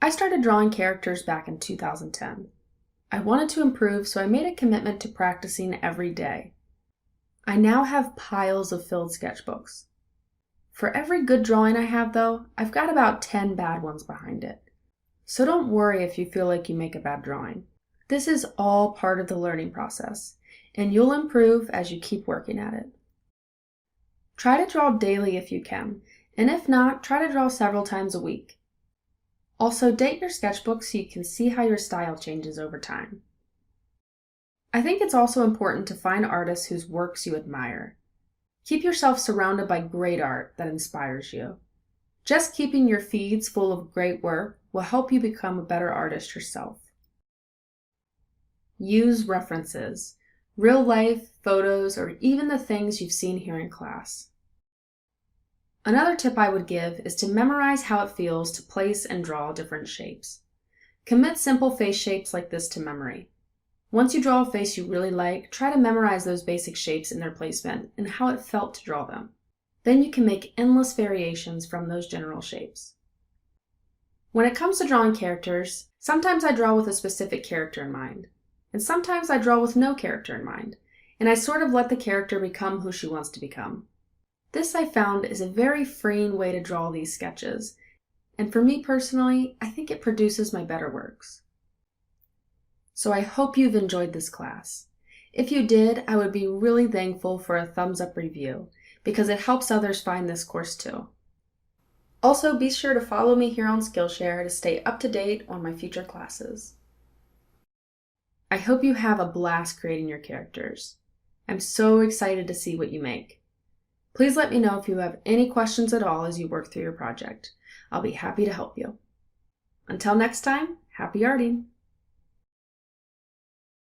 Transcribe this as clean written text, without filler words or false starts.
I started drawing characters back in 2010. I wanted to improve, so I made a commitment to practicing every day. I now have piles of filled sketchbooks. For every good drawing I have, though, I've got about 10 bad ones behind it. So don't worry if you feel like you make a bad drawing. This is all part of the learning process, and you'll improve as you keep working at it. Try to draw daily if you can, and if not, try to draw several times a week. Also, date your sketchbook so you can see how your style changes over time. I think it's also important to find artists whose works you admire. Keep yourself surrounded by great art that inspires you. Just keeping your feeds full of great work will help you become a better artist yourself. Use references, real life, photos, or even the things you've seen here in class. Another tip I would give is to memorize how it feels to place and draw different shapes. Commit simple face shapes like this to memory. Once you draw a face you really like, try to memorize those basic shapes and their placement and how it felt to draw them. Then you can make endless variations from those general shapes. When it comes to drawing characters, sometimes I draw with a specific character in mind, and sometimes I draw with no character in mind, and I sort of let the character become who she wants to become. This, I found, is a very freeing way to draw these sketches, and for me personally, I think it produces my better works. So I hope you've enjoyed this class. If you did, I would be really thankful for a thumbs up review, because it helps others find this course too. Also, be sure to follow me here on Skillshare to stay up to date on my future classes. I hope you have a blast creating your characters. I'm so excited to see what you make. Please let me know if you have any questions at all as you work through your project. I'll be happy to help you. Until next time, happy arting!